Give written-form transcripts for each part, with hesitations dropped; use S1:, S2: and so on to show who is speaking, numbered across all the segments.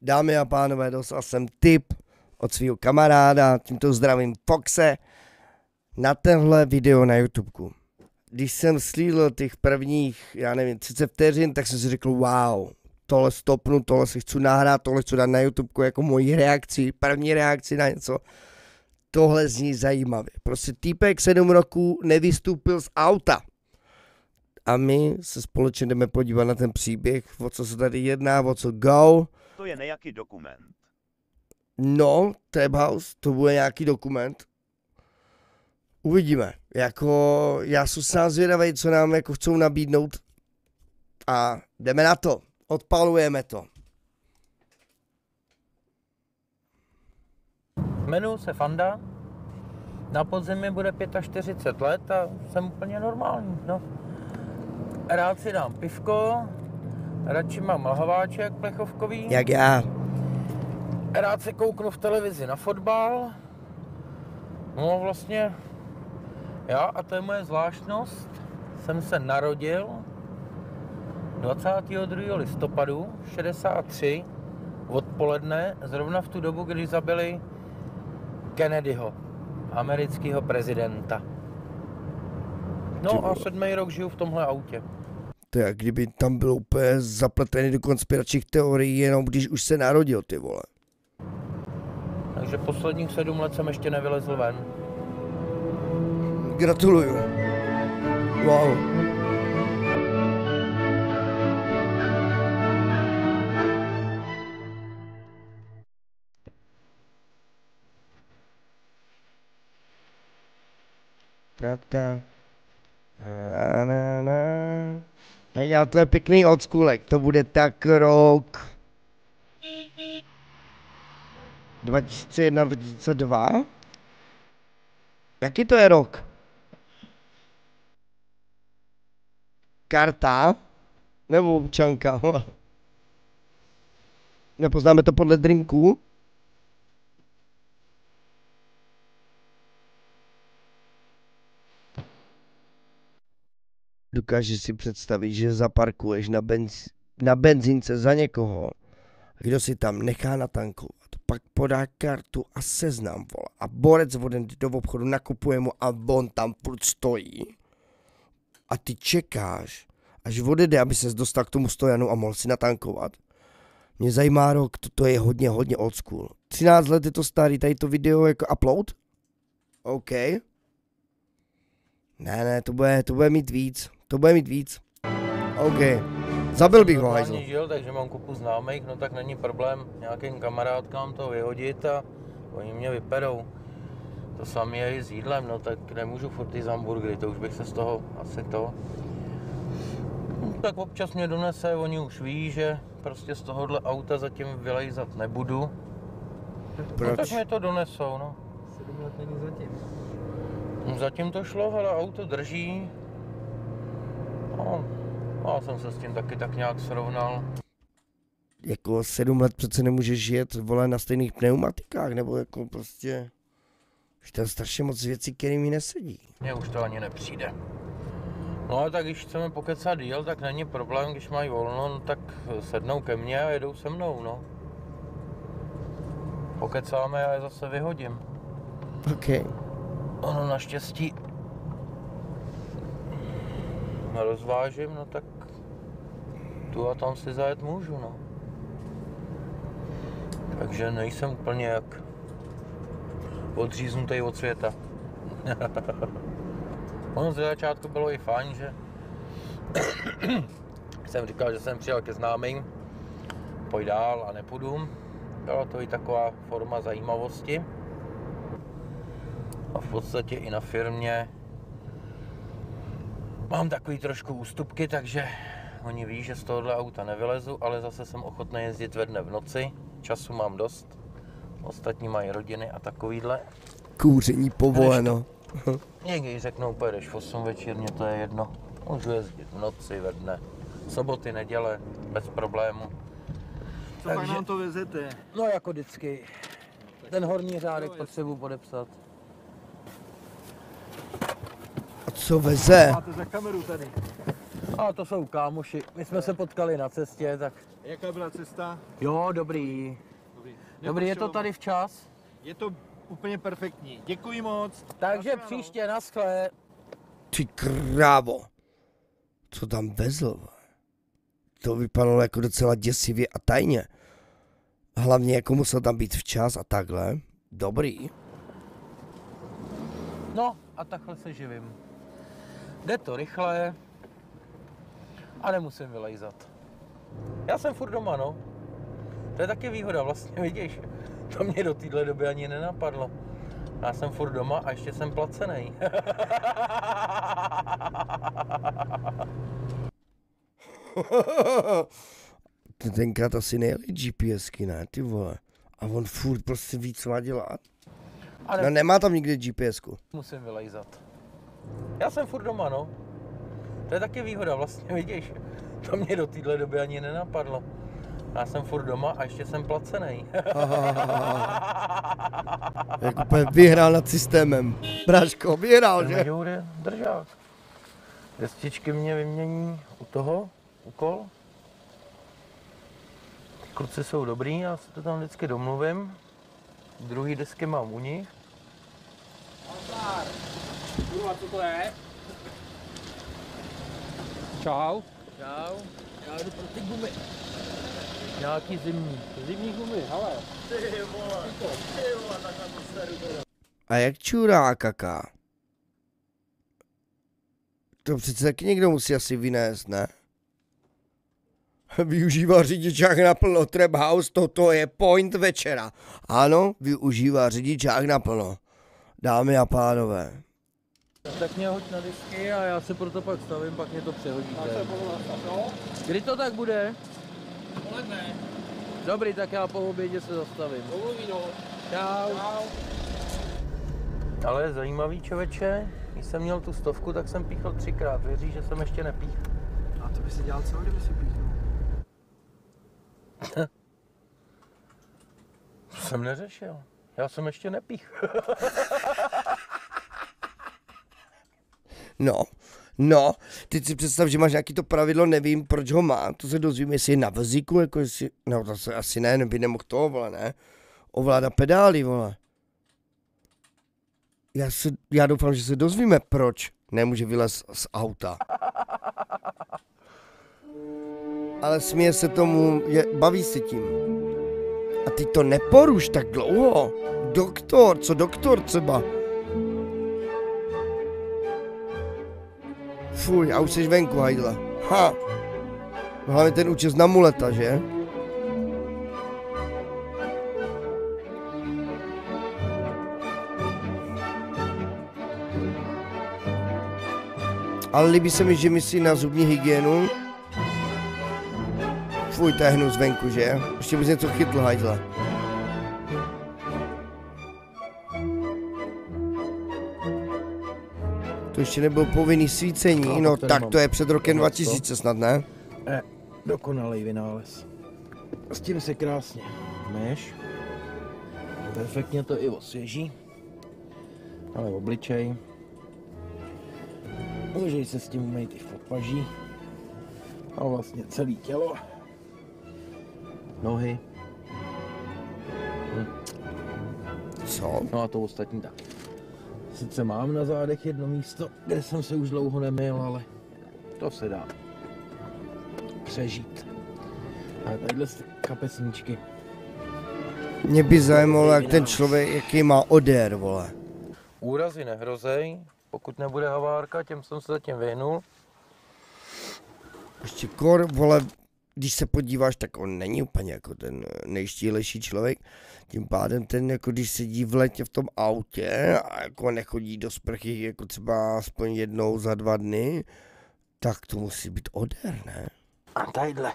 S1: Dámy a pánové, dostal jsem tip od svého kamaráda, tímto zdravím Foxe, na tenhle video na YouTubeku. Když jsem slídl těch prvních, já nevím, 30 vteřin, tak jsem si řekl, wow, tohle stopnu, tohle si chci nahrát, tohle chci dát na YouTubeku jako moji reakci, první reakci na něco. Tohle zní zajímavě. Prostě týpek 7 roků nevystoupil z auta. A my se společně jdeme podívat na ten příběh, o co se tady jedná, o co go.
S2: To je nějaký dokument.
S1: No, Traphouse, to bude nějaký dokument. Uvidíme. Jako, já jsem sám zvědavý, co nám jako chcou nabídnout. A jdeme na to. Odpalujeme to.
S3: Jmenuji se Fanda, na podzemí bude 45 let a jsem úplně normální, no. Rád si dám pivko, radši mám lahváček plechovkový.
S1: Jak já.
S3: Rád se kouknu v televizi na fotbal. No vlastně, já, a to je moje zvláštnost, jsem se narodil 22. listopadu 63 odpoledne, zrovna v tu dobu, kdy zabili Kennedyho, amerického prezidenta. No a 7. rok žiju v tomhle autě.
S1: To je, jak kdyby tam byl úplně zapletený do konspiračních teorií, jenom když už se narodil, ty vole.
S3: Takže posledních 7 let jsem ještě nevylezl ven.
S1: Gratuluju. Wow. Pravda. Hej, to je pěkný oldschoolek, to bude tak rok 2001, 2002? Jaký to je rok? Karta? Nebo občanka? Nepoznáme to podle drinků? Dokážeš si představit, že zaparkuješ na benzínce za někoho, kdo si tam nechá natankovat, pak podá kartu a seznam, vole, a borec odjde do obchodu, nakupuje mu a on tam furt stojí. A ty čekáš, až odjede, aby ses dostal k tomu stojanu a mohl si natankovat. Mě zajímá rok, to je hodně old school. 13 let je to starý, tady to video jako upload? OK. Ne, to bude mít víc. To bude mít víc. OK. Zabil bych ho, hajzl.
S3: Žil, takže mám kupu známých, no tak není problém nějakým kamarádkám to vyhodit a oni mě vyperou. To samé je i s jídlem, no tak nemůžu furt jít z hamburgery, to už bych se z toho asi to... No, tak občas mě donese, oni už ví, že prostě z tohohle auta zatím vylejzat nebudu.
S1: Proč?
S3: No tak mě to donesou, no.
S4: 7 let není zatím.
S3: Zatím to šlo, ale auto drží. No, já jsem se s tím taky tak nějak srovnal.
S1: Jako 7 let přece nemůžeš jet, vole, na stejných pneumatikách, nebo jako prostě... Už to je strašně moc věcí, které mi nesedí.
S3: Mně už to ani nepřijde. No ale tak když chceme pokecat díl, tak není problém, když mají volno, no, tak sednou ke mně a jedou se mnou, no. Pokecáme a je zase vyhodím.
S1: OK.
S3: Ono naštěstí rozvážím, no tak tu a tam si zajet můžu, no. Takže nejsem úplně jak odříznutý od světa. Ono ze začátku bylo i fajn, že jsem říkal, že jsem přijel ke známým, pojď dál a nepůjdu. Byla to i taková forma zajímavosti. A v podstatě i na firmě mám takový trošku ústupky, takže oni ví, že z tohohle auta nevylezu, ale zase jsem ochotný jezdit ve dne v noci. Času mám dost. Ostatní mají rodiny a takovýhle.
S1: Kouření povoleno.
S3: Někdy řeknou, pojedeš v 8 večer, mně to je jedno. Můžu jezdit v noci, ve dne. Soboty, neděle, bez problému.
S4: Co pak nám to vezete?
S3: No jako vždycky. Ten horní řádek potřebuji podepsat.
S1: A co veze?
S4: Máte za kameru tady.
S3: A to jsou kámoši, my jsme se potkali na cestě, tak...
S4: Jaká byla cesta?
S3: Jo, dobrý. Dobrý, je to tady včas?
S4: Je to úplně perfektní. Děkuji moc.
S3: Takže příště, naschle.
S1: Ty krávo. Co tam vezl? To vypadalo jako docela děsivě a tajně. Hlavně jako musel tam být včas a takhle. Dobrý.
S3: No a takhle se živím. Jde to rychle a nemusím vylejzat. Já jsem furt doma, no. To je taky výhoda, vlastně vidíš. To mě do téhle doby ani nenapadlo. Já jsem furt doma a ještě jsem placený.
S1: Tenkrát asi nejeli GPSky, ne, ty vole. A on furt prostě ví, co má dělat. No nemá tam nikde GPSku.
S3: Musím vylejzat. Já jsem furt doma, no. To je taky výhoda, vlastně vidíš. To mě do téhle doby ani nenapadlo. Já jsem furt doma a ještě jsem placený.
S1: Jak úplně vyhrál nad systémem. Bráško, vyhrál, že?
S3: Jde držák. Destičky mě vymění u toho, úkol. Kluci jsou dobrý, já si to tam vždycky domluvím. Druhý desky mám u nich.
S2: Kurva, co to je? Čau.
S3: Čau. Já jdu pro ty gumy. Nějaký zimní.
S2: Zimní gumy, hele.
S3: Ty vole, takhle to seru.
S1: A jak čurá kaká? To přece taky někdo musí asi vynést, ne? Využívá řidičák naplno, Trap House, toto je point večera. Ano, využívá řidičák naplno. Dámy a pánové.
S3: Tak mě hoď na disky a já se proto pak stavím, pak mě to přehodíte. Kdy to tak bude?
S2: Poledne.
S3: Dobrý, tak já po obědě se zastavím.
S2: Domluví, no.
S3: Čau.
S2: Čau.
S3: Ale je zajímavý, člověče, když jsem měl tu 100, tak jsem píchl 3krát, věříš, že jsem ještě nepíchl.
S4: A to by si dělal co, kdyby si píchnul?
S3: To jsem neřešil, já jsem ještě nepíchl.
S1: No, teď si představ, že máš nějaký to pravidlo, nevím, proč ho má, to se dozvím, jestli je na vozíku, jako jestli, no to se asi ne, by nemohl to, vole, ne, ovládá pedály, vole. Já doufám, že se dozvíme, proč nemůže vylez z auta. Ale směje se tomu, baví se tím. A ty to neporuš tak dlouho. Doktor, co doktor třeba? Fuj, a už jsi venku, hajdle. Ha! Hlavně ten účes na muleta, že? Ale líbí se mi, že myslí na zubní hygienu. Fuj, to je hnus venku, že? Ještě bys něco chytl, hajdle. To ještě nebylo povinný svícení, no tak to je před rokem 2000 snad, ne?
S3: Dokonalý vynález. S tím se krásně myš. Perfektně to i osvěží. Ale obličej. Můžeš se s tím umýt i v podpaží. A vlastně celé tělo. Nohy.
S1: Co?
S3: No a to ostatní taky. Sice mám na zádech jedno místo, kde jsem se už dlouho nemyl, ale to se dá přežít. A tadyhle kapesníčky.
S1: Mě by zajímalo, jak ten člověk, jaký má odér, vole.
S3: Úrazy nehrozej, pokud nebude havárka, těm jsem se zatím vyhnul.
S1: Ještě kor, vole, když se podíváš, tak on není úplně jako ten nejštílejší člověk. Tím pádem ten, jako když sedí v letě v tom autě a jako nechodí do sprchy jako třeba aspoň jednou za 2 dny, tak to musí být odér, ne?
S3: A tadyhle.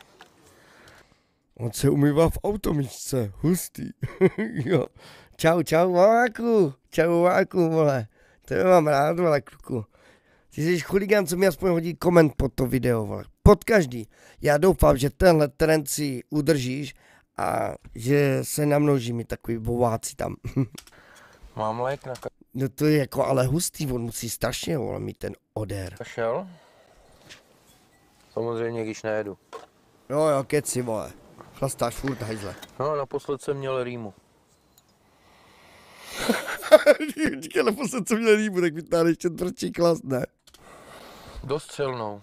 S1: On se umývá v automíčce, hustý. Jo. Čau, váku, vole. To mám rád, vole, kluku. Ty jsi chuligán, co mi aspoň hodí koment pod to video, vole. Pod každý. Já doufám, že tenhle trend si udržíš a že se namnoží mi takový bováci tam.
S3: Mám lék na
S1: No to je jako ale hustý, on musí strašně, vole, mít ten odér.
S3: kašel. Samozřejmě, když nejedu.
S1: Jo, keci, vole. Chlastáš furt, hajzle.
S3: No, naposled jsem měl rýmu.
S1: Říkaj, naposled co měl rýmu, tak vytáhne ještě tvrdší klas, ne?
S3: Dost silnou.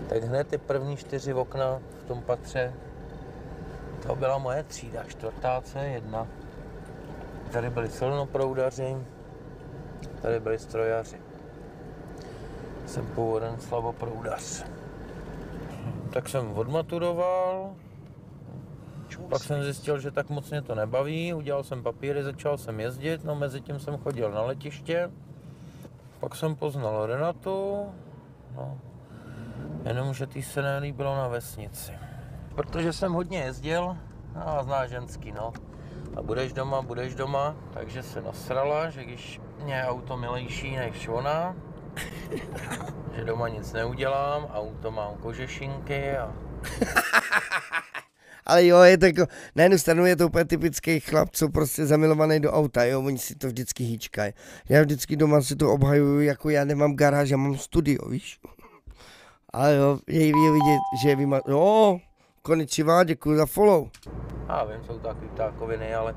S3: Tak hned ty první 4 okna v tom patře, to byla moje třída, 4. C1. Tady byli silnoproudaři, tady byli strojaři. Jsem původem slaboproudař. Tak jsem odmaturoval, pak jsem zjistil, že tak moc mě to nebaví, udělal jsem papíry, začal jsem jezdit, no mezi tím jsem chodil na letiště, pak jsem poznal Renatu, no, jenomže tý se nelíbilo na vesnici. Protože jsem hodně jezdil, a zná ženský, no, a budeš doma, takže se nasrala, že když mě je auto milejší než ona, že doma nic neudělám, auto mám kožešinky a...
S1: Ale jo, je to jako, na jednu stranu je to úplně typický chlap, co prostě zamilovaný do auta, jo, oni si to vždycky hýčkají. Já vždycky doma si to obhajuju, jako já nemám garáž, já mám studio, víš. Ale jo, je vidět, že je jo, konnichiwa, děkuji za follow.
S3: Já vím, jsou to takový ptákoviny, ale...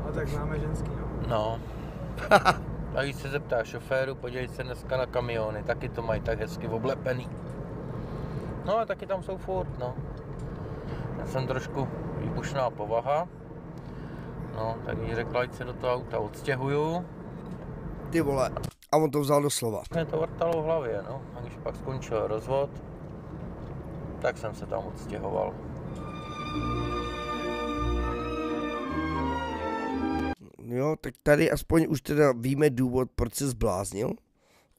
S4: No tak známe ženský, no.
S3: No. A když se zeptá šoféru, podívej se dneska na kamiony, taky to mají tak hezky oblepený. No a taky tam jsou furt, no. Já jsem trošku výbušná povaha. No, tak jí řekla, ať se do toho auta odstěhuju.
S1: Ty vole, a on to vzal do slova.
S3: Mě to vrtalo v hlavě, no. A když pak skončil rozvod, tak jsem se tam odstěhoval.
S1: Jo, tak tady aspoň už teda víme důvod, proč se zbláznil.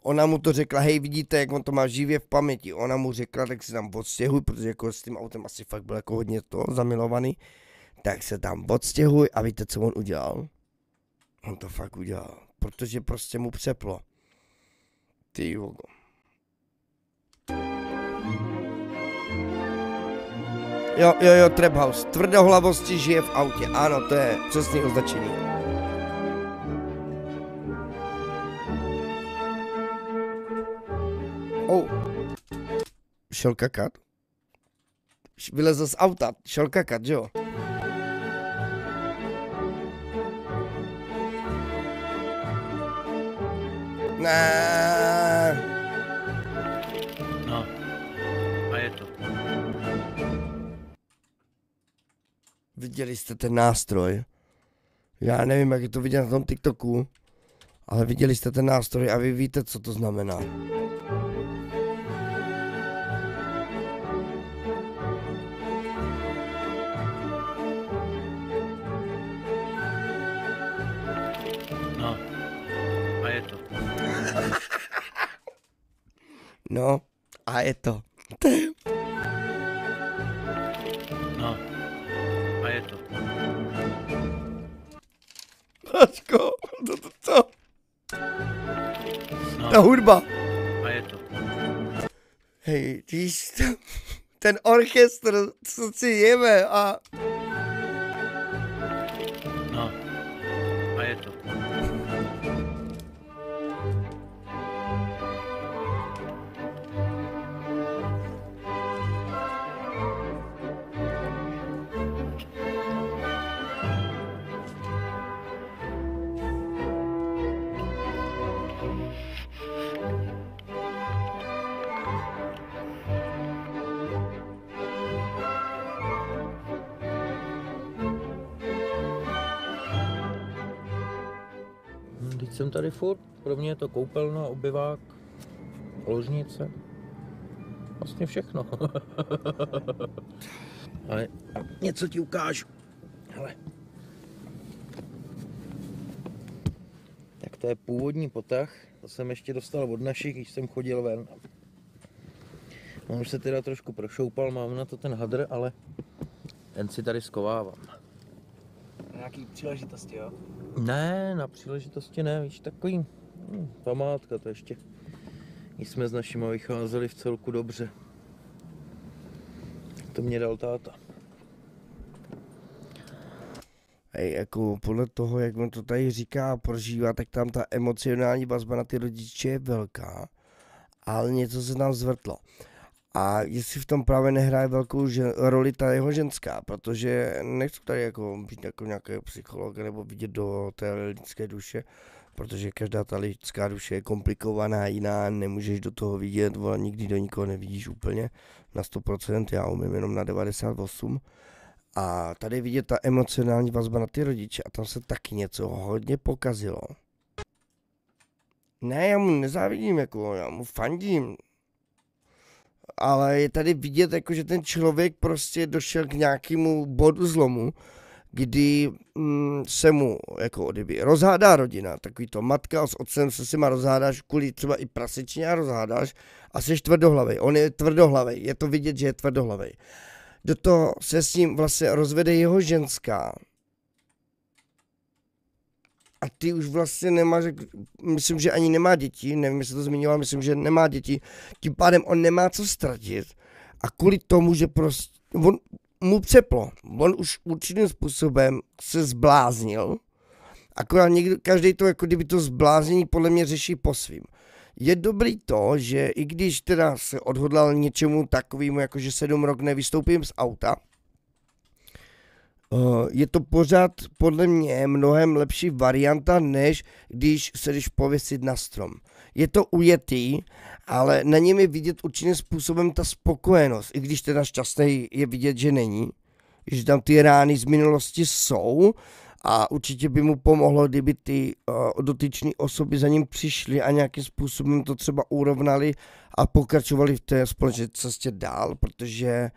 S1: Ona mu to řekla, hej, vidíte, jak on to má živě v paměti. Ona mu řekla, tak se tam odstěhuj, protože jako s tím autem asi fakt byl jako hodně to zamilovaný. Tak se tam odstěhuj a víte, co on udělal? On to fakt udělal, protože prostě mu přeplo. Ty vogo. Jo, Trap House. Tvrdohlavosti žije v autě. Ano, to je přesný označení. Šel kakat. Vylezl z auta, šel kakat, že jo? Ne.
S3: No, a je to.
S1: Viděli jste ten nástroj? Já nevím, jak je to vidět na tom TikToku, ale viděli jste ten nástroj a vy víte, co to znamená.
S3: No, a je to.
S1: No, a je to.
S3: No, a je to.
S1: Ačko, co?
S3: No,
S1: Ta hudba.
S3: a je to.
S1: Hej, víš, ten orchestr, co si jeme a...
S3: No, a je to. Teď jsem tady furt, pro mě je to koupelna, obyvák, ložnice, vlastně všechno. Ale něco ti ukážu. Hele. Tak to je původní potah, to jsem ještě dostal od našich, když jsem chodil ven. On už se teda trošku prošoupal, mám na to ten hadr, ale ten si tady skovávám.
S4: Na nějaký příležitosti, jo?
S3: Ne, na příležitosti ne, víš, takový památka to ještě. Když jsme s našimi vycházeli v celku dobře. To mě dal táta.
S1: Hej, jako podle toho, jak on to tady říká a prožívá, tak tam ta emocionální vazba na ty rodiče je velká. ale něco se tam zvrtlo. A jestli v tom právě nehraje velkou roli ta jeho ženská, protože nechci tady jako být jako nějaký psycholog nebo vidět do té lidské duše, protože každá ta lidská duše je komplikovaná, jiná, nemůžeš do toho vidět, vole, nikdy do nikoho nevidíš úplně na 100%, já umím jenom na 98%. A tady vidět ta emocionální vazba na ty rodiče a tam se taky něco hodně pokazilo. Ne, já mu nezávidím, jako já mu fandím. Ale je tady vidět, jako, že ten člověk prostě došel k nějakému bodu zlomu, kdy se mu jako kdyby rozhádá rodina, takový to matka s otcem se s nima rozhádáš, kvůli třeba i prasečně a rozhádáš a jsi tvrdohlavej. On je tvrdohlavej, je to vidět, že je tvrdohlavej. Do toho se s ním vlastně rozvede jeho ženská. A ty už vlastně nemáš, myslím, že ani nemá děti, nevím, jestli to zmiňoval, myslím, že nemá děti, tím pádem on nemá co ztratit a kvůli tomu, že prostě, on mu přeplo, on už určitým způsobem se zbláznil, akorát někdo, každý to jako kdyby to zbláznění podle mě řeší po svým. Je dobrý to, že i když teda se odhodlal něčemu takovému, jako že 7 rok nevystoupím z auta, je to pořád podle mě mnohem lepší varianta, než když se jdeš pověsit na strom. Je to ujetý, ale na něm je vidět určitým způsobem ta spokojenost, i když teda šťastný je vidět, že není, že tam ty rány z minulosti jsou a určitě by mu pomohlo, kdyby ty dotyčné osoby za ním přišly a nějakým způsobem to třeba urovnali a pokračovali v té společné cestě dál, protože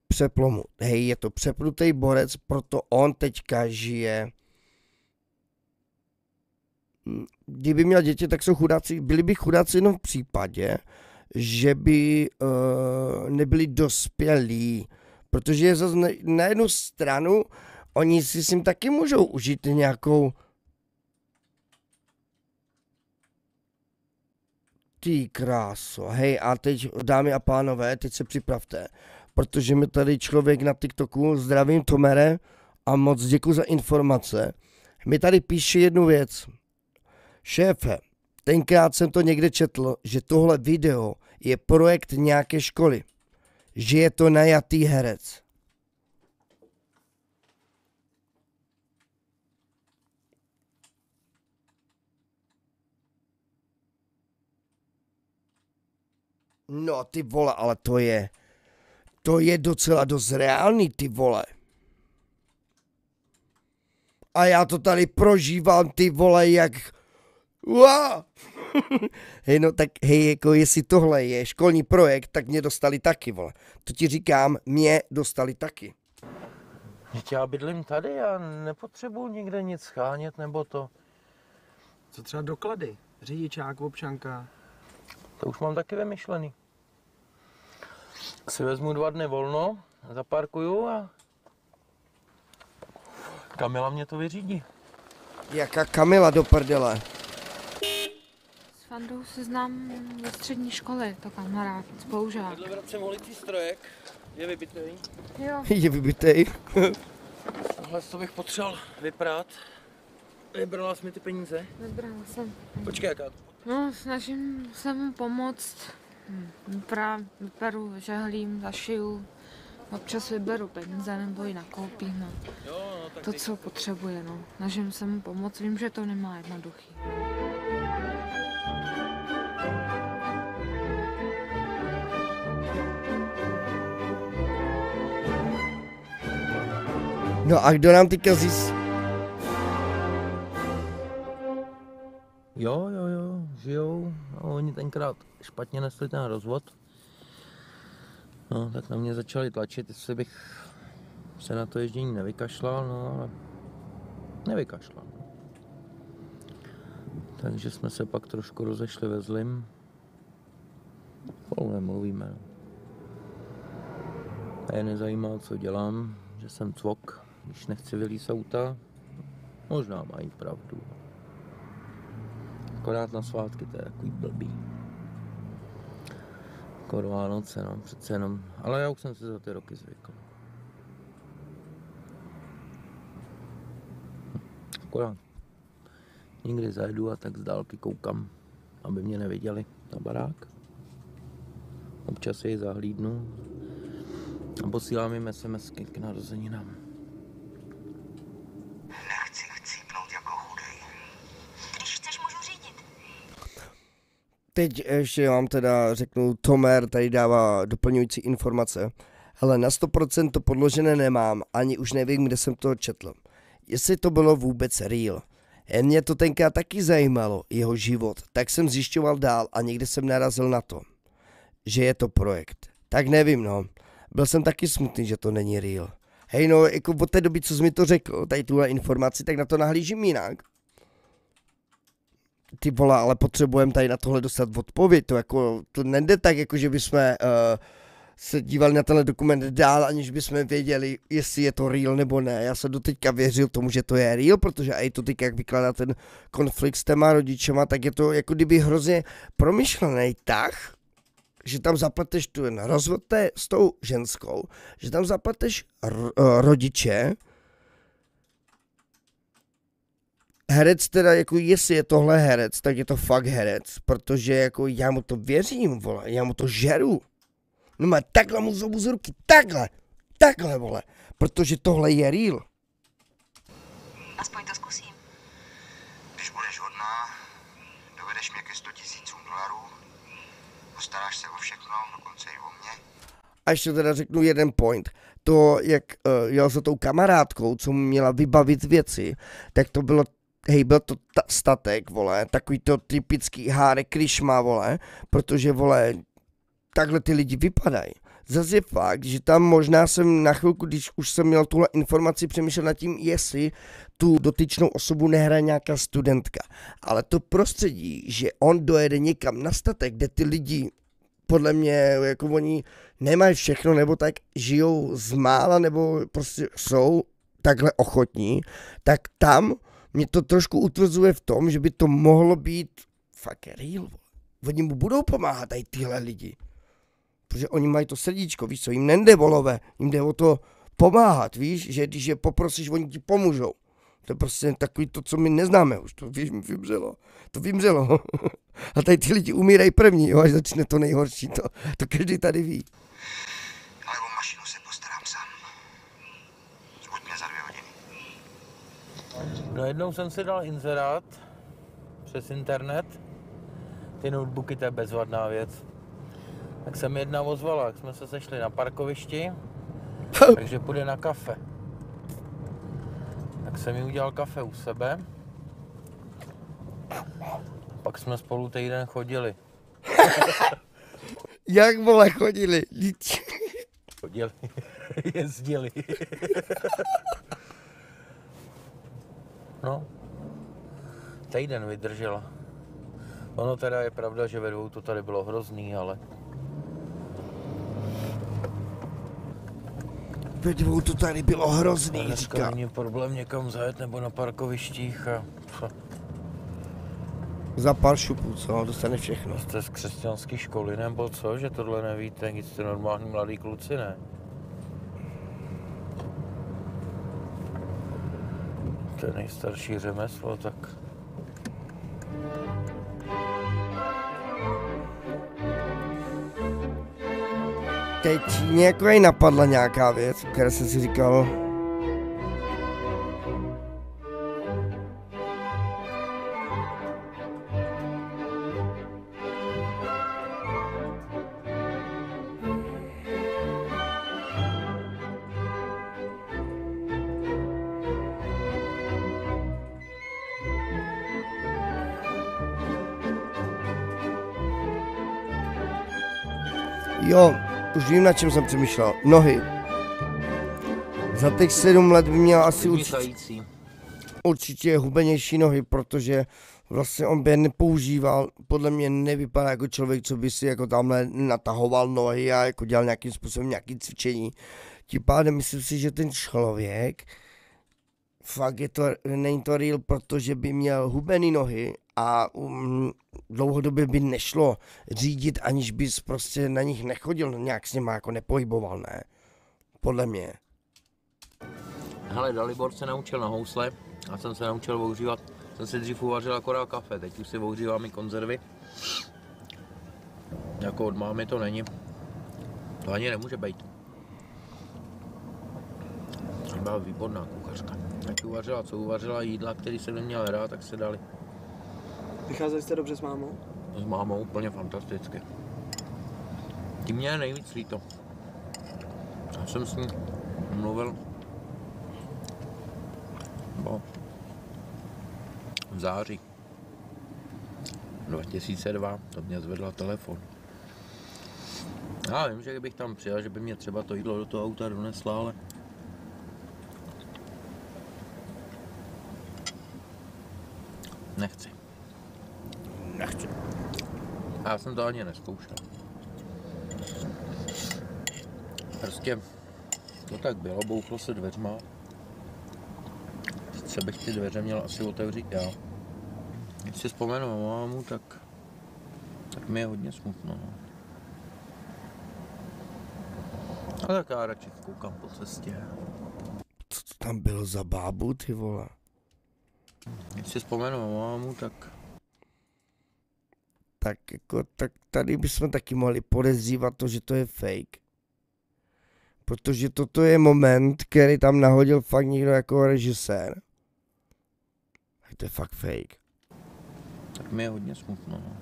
S1: přeplomu. Hej, je to přepnutý borec, proto on teďka žije. Kdyby měl děti, tak jsou chudáci, byli by chudáci jenom v případě, že by nebyli dospělí, protože zase na jednu stranu oni si s ním taky můžou užít nějakou ty kráso. Hej, a teď, dámy a pánové, teď se připravte, protože mi tady člověk na TikToku, zdravím Tomere a moc děkuji za informace, mi tady píše jednu věc. Šéfe, tenkrát jsem to někde četl, že tohle video je projekt nějaké školy, že je to najatý herec. No ty vole, ale to je docela dost reálný, ty vole. A já to tady prožívám, ty vole, jak... Uá! Hej, no tak, hej, jako jestli tohle je školní projekt, tak mě dostali taky, vole. To ti říkám, mě dostali taky.
S3: Vždyť já bydlím tady, já nepotřebuji nikde nic schánět nebo to.
S4: Co třeba doklady? Řidičák, občanka.
S3: To už mám taky vymyšlený. Si vezmu 2 dny volno, zaparkuju a Kamila mě to vyřídí.
S1: Jaká Kamila do prdele?
S5: S Fandou se znám ze střední školy, to kamarád, spolužák.
S3: Vedle vracím holicí strojek, je vybitej.
S5: Jo.
S1: Je vybitej.
S3: Tohle to bych potřeboval vyprát. Vybrala jsi mi ty peníze?
S5: Vybrala jsem.
S3: Počkej, jaká to?
S5: No, snažím se mu pomoct. Vyperu, žehlím, zašiju. Občas vyberu peníze nebo ji nakoupím. No.
S3: Jo, no, tak
S5: To, co potřebuje, no. Snažím se mu pomoct, vím, že to nemá jednoduchý.
S1: No a kdo nám teďka zjistí?
S3: Jo, žijou. A oni tenkrát špatně nesli ten rozvod. No, tak na mě začali tlačit, jestli bych se na to ježdění nevykašlal, no ale nevykašlal. Takže jsme se pak trošku rozešli ve zlým. Spolu nemluvíme. No. A je nezajímalo, co dělám, že jsem cvok, když nechci vylít z auta. Možná mají pravdu. Akorát na svátky to je takový blbý. Skoro Vánoce, no, přece jenom. Ale já už jsem se za ty roky zvykl. Akorát někdy zajedu a tak z dálky koukám, aby mě neviděli. na barák. Občas jej zahlídnu a posílám jim SMSky k narozeninám.
S6: Nechci chcípnout jako chudej. Když chceš, můžu řídit.
S1: Teď ještě vám teda řeknu, Tomer tady dává doplňující informace. Hele, na 100% to podložené nemám, ani už nevím, kde jsem to četl. Jestli to bylo vůbec real. Mě to tenkrát taky zajímalo, jeho život, tak jsem zjišťoval dál a někde jsem narazil na to, že je to projekt. Tak nevím, no. Byl jsem taky smutný, že to není real. Hej, no, jako od té doby, co jsi mi to řekl, tady tuhle informaci, tak na to nahlížím jinak. Ty vole, ale potřebujeme tady na tohle dostat odpověď, to nejde tak, jako že bychom se dívali na tenhle dokument dál, aniž bychom věděli, jestli je to real nebo ne. Já jsem doteďka věřil tomu, že to je real, protože i to teď, jak vykládá ten konflikt s těma rodičema, tak je to jako kdyby hrozně promyšlený tah, že tam zapleteš ten rozvod s tou ženskou, že tam zapleteš rodiče, herec teda, jako jestli je tohle herec, tak je to fakt herec, protože jako já mu to věřím, vole, já mu to žeru. No má takhle mu zobu z ruky, takhle, vole, protože tohle je real.
S6: Aspoň to zkusím. Když budeš hodná, dovedeš mě ke 100 000 $, postaráš se o všechno, dokonce i o mě.
S1: A ještě teda řeknu jeden point. To, jak jel za tou kamarádkou, co mu měla vybavit věci, tak to bylo, hej, byl to statek, vole, takový to typický Hare Krishna, vole, protože, vole, takhle ty lidi vypadají. Zase je fakt, že tam možná jsem na chvilku, když už jsem měl tuhle informaci, přemýšlel nad tím, jestli tu dotyčnou osobu nehraje nějaká studentka. Ale to prostředí, že on dojede někam na statek, kde ty lidi, podle mě, jako oni nemají všechno, nebo tak žijou z mála, nebo prostě jsou takhle ochotní, tak tam mě to trošku utvrzuje v tom, že by to mohlo být fakt real. Oni mu budou pomáhat tady tyhle lidi. Protože oni mají to srdíčko, víš co, jim nejde volové, jim jde o to pomáhat, víš, že když je poprosíš, oni ti pomůžou. To je prostě takový to, co my neznáme už, to vymřelo. A tady ty lidi umírají první, jo, až začne to nejhorší, to každý tady ví.
S6: Ale o mašinu se postarám sám. Zbuď mě za 2 hodiny.
S3: No jednou jsem si dal inzerát přes internet. Ty notebooky, to je bezvadná věc. Tak se mi jedna ozvala, jak jsme se sešli na parkovišti, takže půjde na kafe. Tak jsem jí udělal kafe u sebe. Pak jsme spolu týden chodili.
S1: Jak, vole, chodili?
S3: Chodili, jezdili. No, týden vydržela. Ono teda je pravda, že ve dvou to tady bylo hrozný, ale...
S1: Ve dvou to tady bylo hrozný,
S3: dneska
S1: říká.
S3: není problém někam zajet nebo na parkovištích a...
S1: Za pár šupů, co? Dostane všechno.
S3: Jste z křesťanské školy nebo co? Že tohle nevíte? Nic jste normální mladý kluci, ne? To je nejstarší řemeslo, tak...
S1: Teď mě jako i napadla nějaká věc, která jsem si říkal... Jo, už vím, na čem jsem přemýšlel. Nohy. Za těch 7 let by měl asi určitě hubenější nohy, protože vlastně on by je nepoužíval, podle mě nevypadá jako člověk, co by si jako tamhle natahoval nohy a jako dělal nějakým způsobem nějaké cvičení. Tím pádem myslím si, že ten člověk fakt je to, není to real, protože by měl hubený nohy a dlouhodobě by nešlo řídit, aniž bys prostě na nich nechodil, nějak s nima jako nepohyboval, ne? Podle mě.
S3: Hele, Dalibor se naučil na housle, já jsem se naučil ohřívat, jsem si dřív uvařil akorát kafe, teď už si ohřívám i konzervy. Jako od mámy to není. To ani nemůže být. Byla výborná kuchařka. Jak uvařila, co uvařila, jídla, který jsem neměl rád, tak se dali.
S4: Vycházeli jste dobře s mámou?
S3: S mámou úplně fantasticky. Tím mě je nejvíc líto. Já jsem s ní mluvil v září 2002, to mě zvedla telefon. Já vím, že kdybych tam přijel, že by mě třeba to jídlo do toho auta donesla, ale nechci. Já jsem to ani nezkoušel. Prostě to tak bylo, bouchlo se dveřma. Sice bych ty dveře měl asi otevřít já. Když si vzpomenu na mámu, tak mi je hodně smutno. No. A tak já radši koukám po cestě.
S1: Co to tam bylo za bábu, ty vole?
S3: Když si vzpomenu na mámu,
S1: Tak jako, tak tady bychom taky mohli podezřívat to, že to je fake. Protože toto je moment, který tam nahodil fakt někdo jako režisér. A to je fakt fake.
S3: tak mi je hodně smutno. No.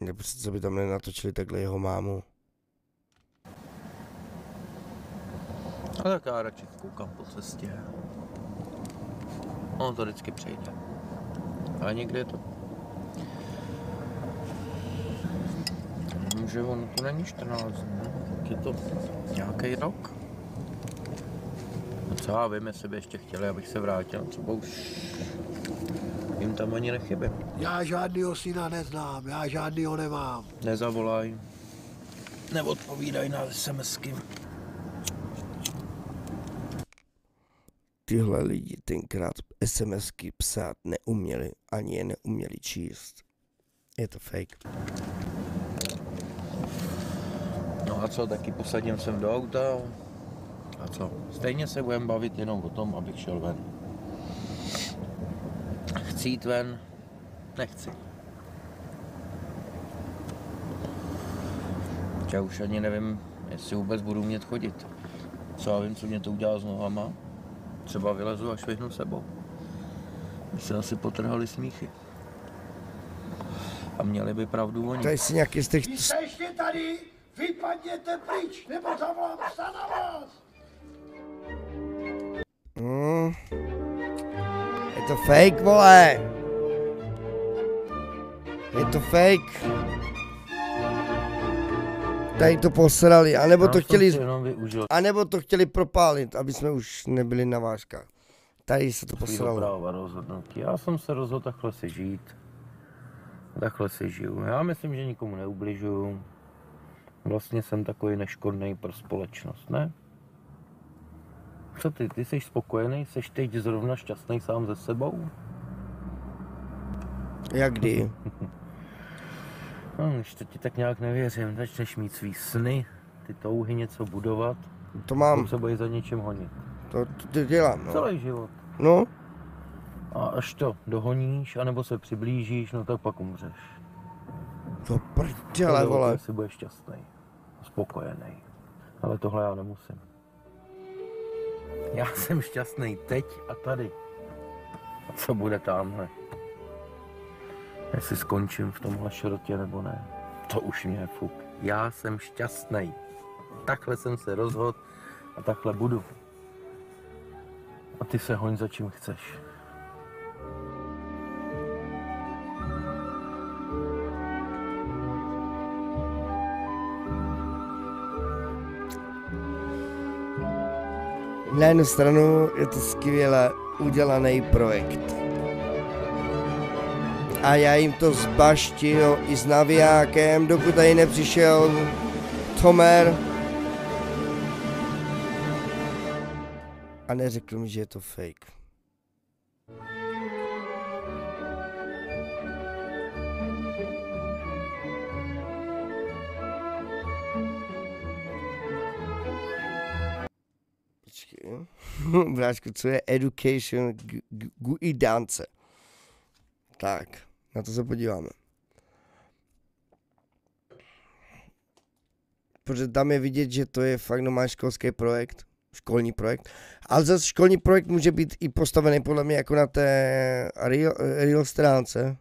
S1: Nebo co by tam nenatočili takhle jeho mámu.
S3: A tak já radši koukám po cestě. Ono to vždycky přejde. Ale někde je to. Že ono to není 14 dní, tak je to nějaký rok. No co já vím, jestli by ještě chtěli, abych se vrátil, třeba už jim tam ani nechybím.
S7: Já žádnýho syna neznám, já žádnýho nemám.
S3: Nezavolaj, neodpovídaj na SMSky.
S1: Tyhle lidi tenkrát SMSky psát neuměli, ani je neuměli číst. Je to fake.
S3: No a co, taky posadím sem do auta. A co, stejně se budeme bavit jenom o tom, abych šel ven. Chci jít ven, nechci. Já už ani nevím, jestli vůbec budu umět chodit. Co já vím, co mě to udělá s nohama. Třeba vylezu a švihnu sebou. By se asi potrhali smíchy. A měli by pravdu oni.
S1: Tady si nějaký z těch...
S7: Vy jste ještě tady, vypadněte pryč, nebo zavolám psa na vás.
S1: Je to fake, vole! Je to fake. Tady to posrali, anebo to chtěli... anebo to chtěli propálit, aby jsme už nebyli na vážkách. Tady se to posralo.
S3: Práva rozhodnutí. Já jsem se rozhodl takhle si žít. Takhle si žiju. Já myslím, že nikomu neubližuju. Vlastně jsem takový neškodný pro společnost, ne? Co ty? Ty jsi spokojený? Jsi teď zrovna šťastný sám ze sebou?
S1: Jak kdy?
S3: No, když to ti tak nějak nevěřím, začneš mít svý sny, ty touhy něco budovat.
S1: To mám.
S3: Se bojí za něčím honit.
S1: To dělám, no.
S3: Celý život.
S1: No.
S3: A až to dohoníš, anebo se přiblížíš, no tak pak umřeš.
S1: To prdele, vole.
S3: Si budeš šťastný, spokojený. Ale tohle já nemusím. Já jsem šťastný teď a tady. A co bude tamhle? Jestli skončím v tomhle šrotě nebo ne, to už mě je fuk. Já jsem šťastný. Takhle jsem se rozhodl a takhle budu. A ty se hoň za čím chceš.
S1: Na jednu stranu je to skvěle udělaný projekt. A já jim to zbaštil i s navijákem, dokud tady nepřišel Tomer. A neřekl mi, že je to fake. Počkej. Bráčku, co je education guidance? Tak, na to se podíváme. Protože tam je vidět, že to je fakt normální školský projekt. Školní projekt. Ale zase školní projekt může být i postavený podle mě jako na té real stránce.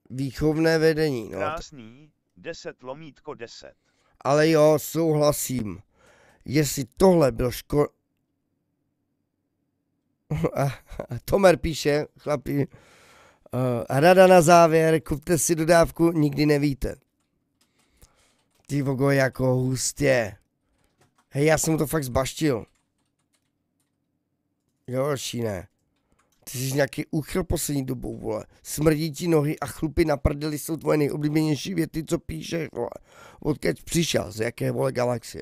S1: Výchovné vedení, no.
S8: Krásný, 10/10.
S1: Ale jo, souhlasím. Jestli tohle byl Tomer píše, chlapi, rada na závěr, kupte si dodávku, nikdy nevíte. Ty vogo, jako hustě. Hej, já jsem mu to fakt zbaštil. Jo, Šíne. Ty jsi nějaký úchyl poslední dobou, vole. Smrdí ti nohy a chlupy na prdeli jsou tvoje nejoblíbenější věty, co píšeš, vole. Odkud přišel, z jaké, vole, galaxie.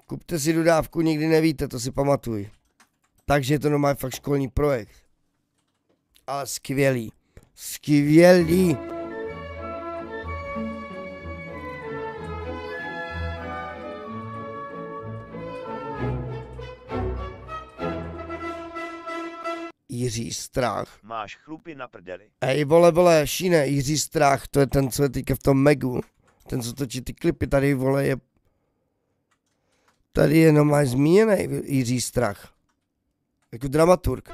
S1: Kupte si dodávku, nikdy nevíte, to si pamatuj. Takže je to normálně fakt školní projekt. Ale skvělý. Skvělý. Jiří Strach.
S8: Máš chlupy na prdeli.
S1: Ej, vole, Šíne, Jiří Strach, to je ten, co je teďka v tom Megu. Ten, co točí ty klipy, tady, vole, je... Tady je normálně zmíněný Jiří Strach. Jako dramaturg.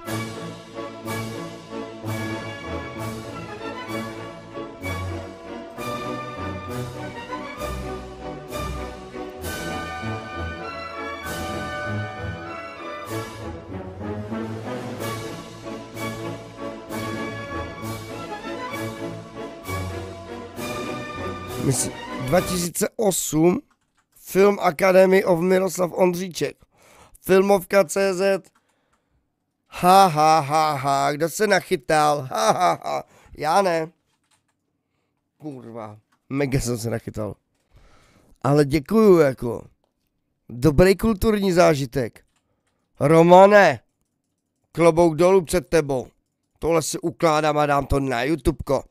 S1: Myslím, 2008 Film Academy of Miroslav Ondříček. Filmovka.cz. Ha, kdo se nachytal? Ha. Já ne. Kurva, mega jsem se nachytal. Ale děkuju, jako. Dobrý kulturní zážitek. Romane, klobouk dolů před tebou. Tohle si ukládám a dám to na YouTubeko.